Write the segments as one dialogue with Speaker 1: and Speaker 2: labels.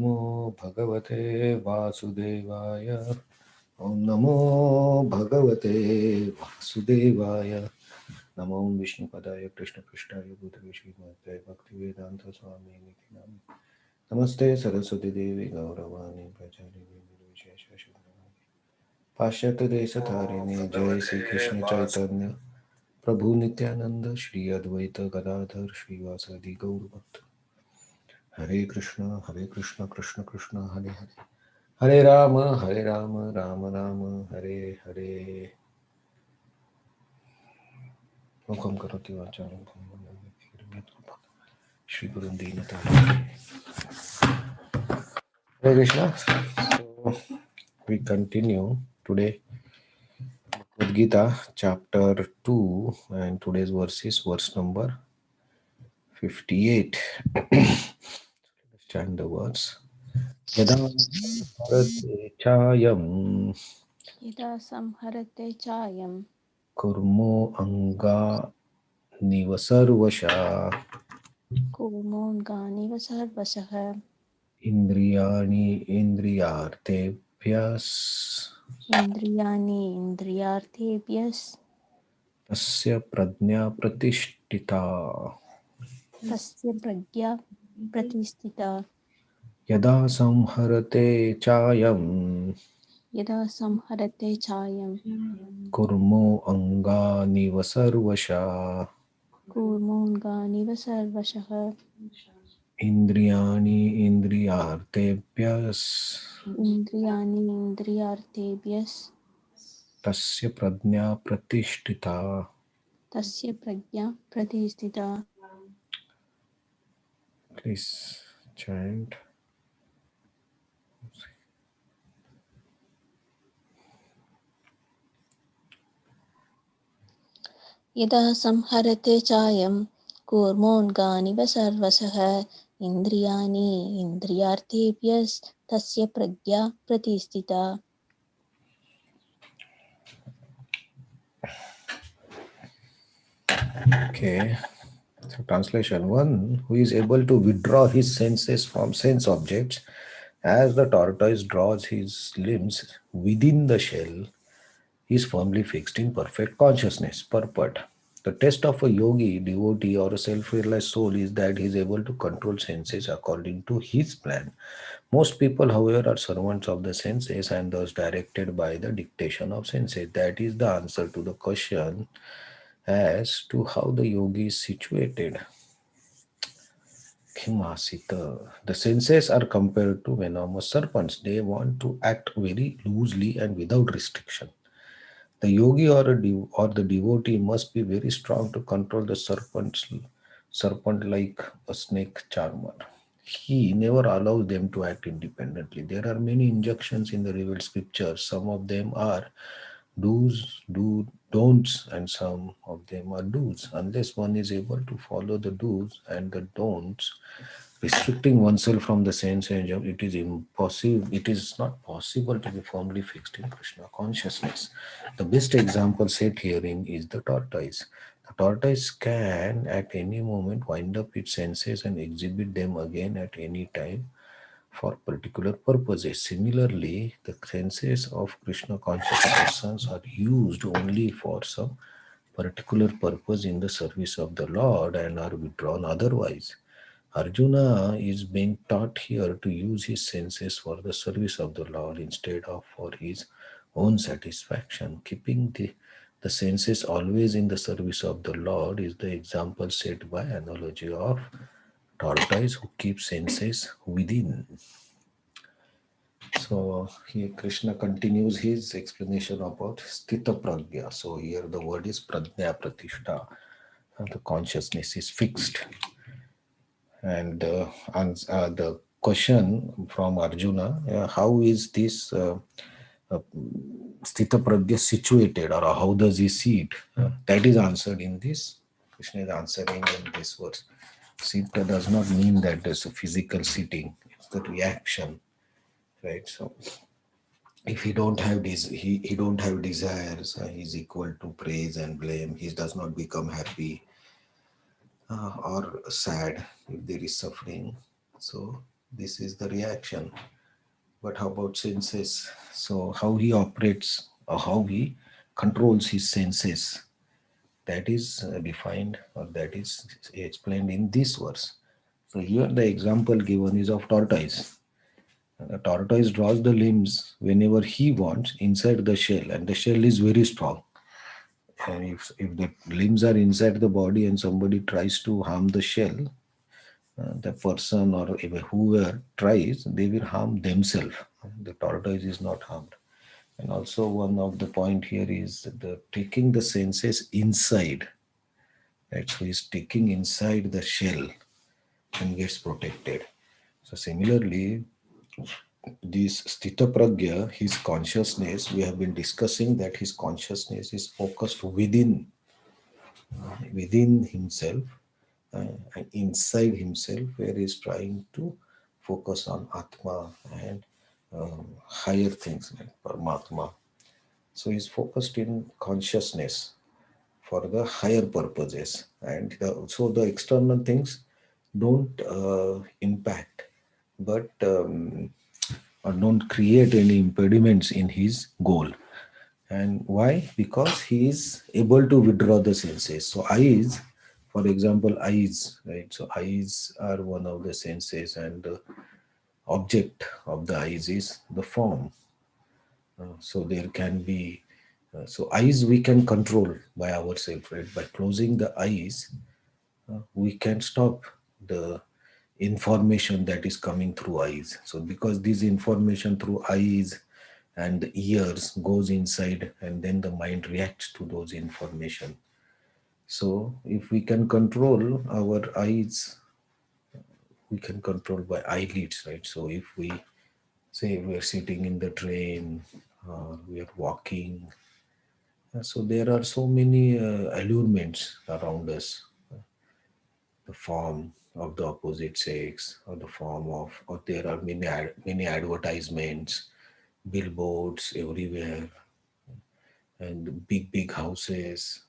Speaker 1: Namo Bhagavate Vasudevaya. Om Namo Bhagavate Vasudevaya. Namo Vishnu Padaya Krishna Krishnaya Bhutale Srimad Bhaktivedanta Swami Nityanam. Namaste Saraswati Devi Gauravani Prachari Vishesha Shudravani. Pashyata Desatarini Jai Sri Krishna Chaitanya Prabhu Nityananda Shri Advaita Gadadhar Shri Vasadi Gaur Bhakta. Hare Krishna, Krishna Krishna, Hare Hare. Hare Rama, Rama Rama, Hare Hare. Mukam karoti vacharam Shri Guru Dinata. Hare Krishna. So we continue today with Gita chapter 2 and today's verse is verse number 58. Understand the words. Yada bharate chayam
Speaker 2: Yada samharate chayam
Speaker 1: kurmo anga nivasarvasha
Speaker 2: kurmonganiva sarvasaha
Speaker 1: Indriyani indriyartebhyas
Speaker 2: indriyani indriyartebhyas
Speaker 1: tasya prajna pratishtita
Speaker 2: tasya pragya pratistita
Speaker 1: yada samharate chayam
Speaker 2: yada samharate chayam
Speaker 1: kurmo angani vasarvasha
Speaker 2: kurmonganiva sarvasaha
Speaker 1: indriyani indriyartebhyas
Speaker 2: indriyani indriyartebhyas
Speaker 1: tasya prajna pratishtita.
Speaker 2: tasya pragya pratistita.
Speaker 1: Please chant.
Speaker 2: यदा संहरते चायं कूर्मोऽङ्गानिव सर्वसः इन्द्रियाणि इन्द्रियार्थेभ्यस्तस्य प्रज्ञा प्रतिष्ठिता.
Speaker 1: Okay. So translation: one who is able to withdraw his senses from sense objects, as the tortoise draws his limbs within the shell, is firmly fixed in perfect consciousness. Purport: the test of a yogi, devotee, or a self-realized soul is that he is able to control senses according to his plan. Most people, however, are servants of the senses and thus directed by the dictation of senses. That is the answer to the question as to how the yogi is situated. Khimasita. The senses are compared to venomous serpents. They want to act very loosely and without restriction. The yogi or the devotee must be very strong to control the serpent like a snake charmer. He never allows them to act independently. There are many injunctions in the revealed scriptures. Some of them are do's, don'ts, and some of them are do's. Unless one is able to follow the do's and the don'ts, restricting oneself from the sense engine, it is impossible. It is not possible to be firmly fixed in Krishna consciousness. The best example set herein is the tortoise. The tortoise can at any moment wind up its senses and exhibit them again at any time for particular purposes. Similarly, the senses of Krishna conscious persons are used only for some particular purpose in the service of the Lord and are withdrawn otherwise. Arjuna is being taught here to use his senses for the service of the Lord instead of for his own satisfaction. Keeping the senses always in the service of the Lord is the example set by analogy of tortoise who keeps senses within. So here Krishna continues his explanation about Sthita Pragya. So here the word is Prajna Pratishta. The consciousness is fixed. And the question from Arjuna, how is this uh, Sthita Pragya situated, or how does he see it? That is answered in this. Krishna is answering in this verse. Sthita does not mean that there's a physical sitting, it's the reaction, right? So if he don't have he don't have desires, he's equal to praise and blame. He does not become happy or sad if there is suffering. So This is the reaction. But how about senses? So how he operates or how he controls his senses, that is defined or that is explained in this verse. So here the example given is of tortoise. A tortoise draws the limbs whenever he wants inside the shell, and the shell is very strong. And if the limbs are inside the body and somebody tries to harm the shell, the person or even whoever tries, they will harm themselves. The tortoise is not harmed. And also one of the point here is the taking the senses inside. Right, so he's taking inside the shell and gets protected. So similarly, this Sthita Pragya, his consciousness, we have been discussing that his consciousness is focused within himself and inside himself, where he's trying to focus on Atma and higher things like Paramatma. So he's focused in consciousness for the higher purposes, and so the external things don't impact, but or don't create any impediments in his goal. And why? Because he is able to withdraw the senses. So eyes, for example, eyes, right? So eyes are one of the senses, and the object of the eyes is the form. So there can be, so eyes we can control by ourselves, right? By closing the eyes, we can stop the information that is coming through eyes. So because this information through eyes and the ears goes inside, and then the mind reacts to those information. So if we can control our eyes, we can control by eyelids, right? So if we say we are sitting in the train or we are walking, so there are so many allurements around us, the form of the opposite sex, or the form of, or there are many advertisements, billboards everywhere, and big houses,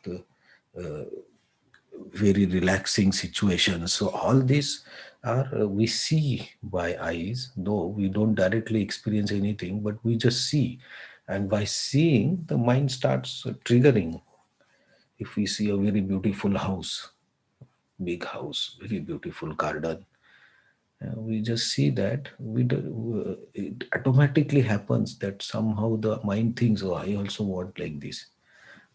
Speaker 1: the very relaxing situations. So all these are we see by eyes, though we don't directly experience anything, but we just see, and by seeing, the mind starts triggering. If we see a very beautiful house, big house, very beautiful garden, we just see that it automatically happens that somehow the mind thinks, oh, I also want like this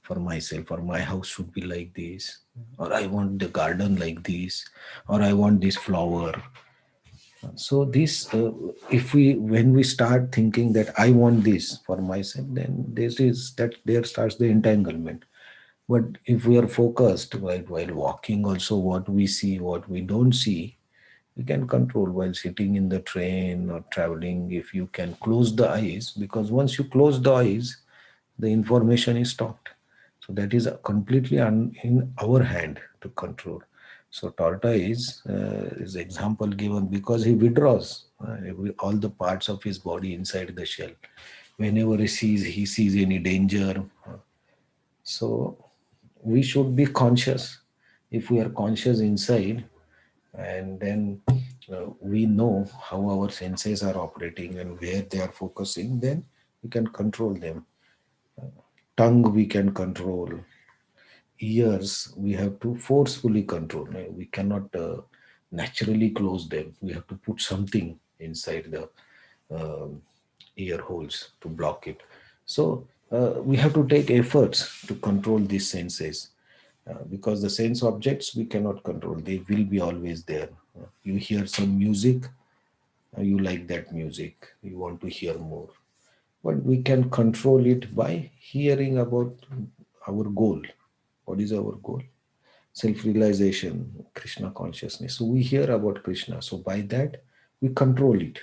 Speaker 1: for myself, or my house should be like this, or I want the garden like this, or I want this flower. So this if we when we start thinking that I want this for myself, then this is that there starts the entanglement. But if we are focused while walking, also what we see, what we don't see, we can control while sitting in the train or traveling. If you can close the eyes, because once you close the eyes, the information is stopped. So that is completely in our hand to control. So tortoise is example given because he withdraws all the parts of his body inside the shell whenever he sees any danger. So we should be conscious. If we are conscious inside, and then we know how our senses are operating and where they are focusing, then we can control them. Tongue we can control, ears we have to forcefully control. We cannot naturally close them. We have to put something inside the um, ear holes to block it. So we have to take efforts to control these senses, because the sense objects we cannot control. They will be always there. You hear some music, you like that music, you want to hear more, but we can control it by hearing about our goal. What is our goal? Self-realization, Krishna consciousness. So we hear about Krishna, so by that we control it.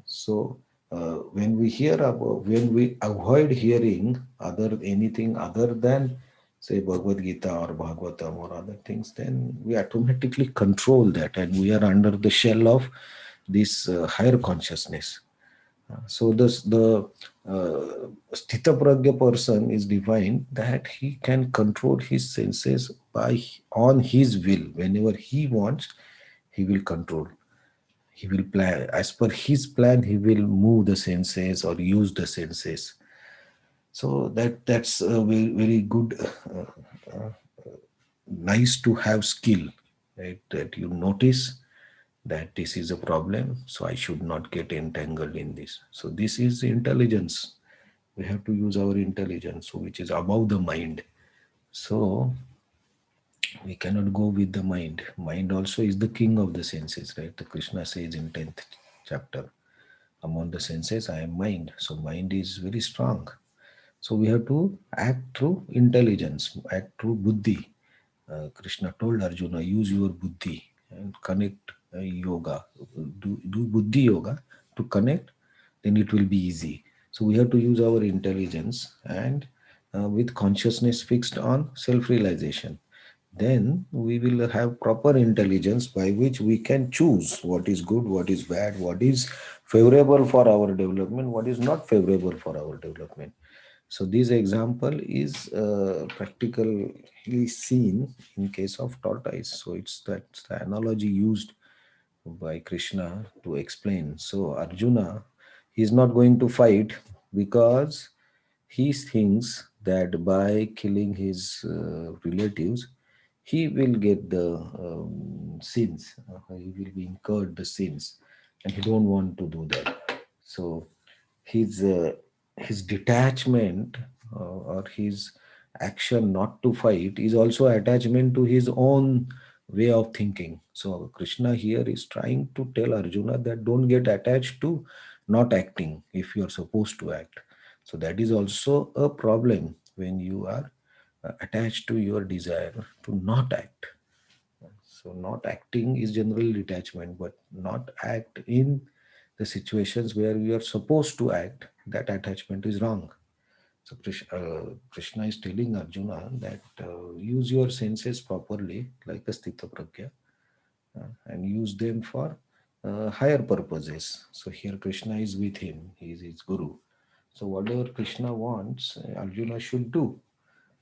Speaker 1: So when we avoid hearing other anything other than say Bhagavad Gita or Bhagavatam or other things, then we automatically control that, and we are under the shell of this higher consciousness. So this the Sthita Pragya person is defined that he can control his senses by on his will. Whenever he wants, he will control. He will plan as per his plan. He will move the senses or use the senses. So that's a very very good, nice to have skill, right? That you notice that this is a problem, so I should not get entangled in this. So this is intelligence. We have to use our intelligence, so which is above the mind. So we cannot go with the mind. Mind also is the king of the senses, right? The Krishna says in 10th chapter, among the senses I am mind. So mind is very strong. So we have to act through intelligence, act through buddhi. Krishna told Arjuna, use your buddhi and connect yoga. Do buddhi yoga to connect, then it will be easy. So we have to use our intelligence and with consciousness fixed on self realization. Then we will have proper intelligence by which we can choose what is good, what is bad, what is favorable for our development, what is not favorable for our development. So this example is practically seen in case of tortoise. So it's that's the analogy used by Krishna to explain. So Arjuna is not going to fight because he thinks that by killing his relatives, he will get the sins. He will be incurred the sins, and he don't want to do that. So his his detachment or his action not to fight is also attachment to his own way of thinking. So Krishna here is trying to tell Arjuna that don't get attached to not acting if you are supposed to act. So that is also a problem when you are attached to your desire to not act. So not acting is generally detachment, but not act in the situations where we are supposed to act, that attachment is wrong. So Krishna is telling Arjuna that use your senses properly, like a sthita pragya, and use them for higher purposes. So here Krishna is with him; he is his guru. So whatever Krishna wants, Arjuna should do.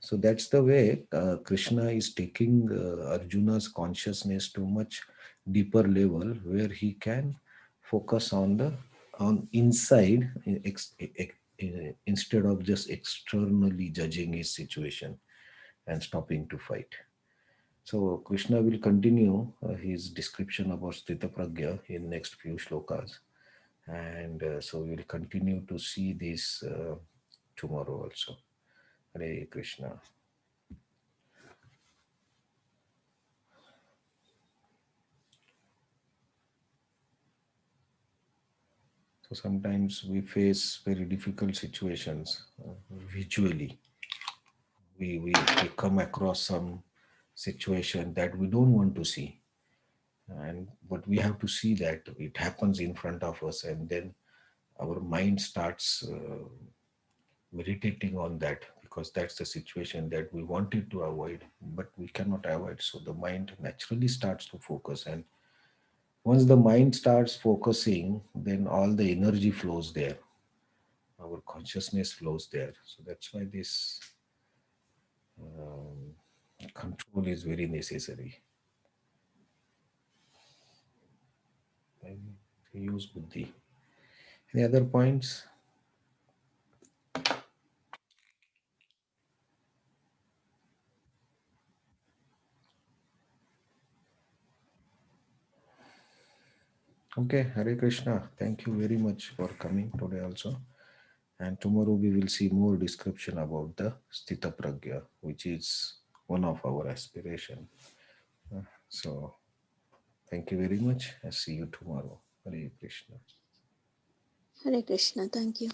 Speaker 1: So that's the way Krishna is taking Arjuna's consciousness to much deeper level where he can focus on the on inside instead of just externally judging his situation and stopping to fight. So Krishna will continue his description about Sthita Pragya in next few shlokas, and so we will continue to see this tomorrow also. Hare Krishna. So sometimes we face very difficult situations visually. We come across some situation that we don't want to see, and but we have to see that it happens in front of us, and then our mind starts meditating on that because that's the situation that we wanted to avoid, but we cannot avoid. So the mind naturally starts to focus, and once the mind starts focusing, then all the energy flows there, our consciousness flows there. So that's why this um, control is very necessary. And use buddhi. Any other points? Okay, Hare Krishna. Thank you very much for coming today also. And tomorrow we will see more description about the Sthita Pragya, which is one of our aspiration. So thank you very much. I'll see you tomorrow. Hare Krishna.
Speaker 2: Hare Krishna. Thank you.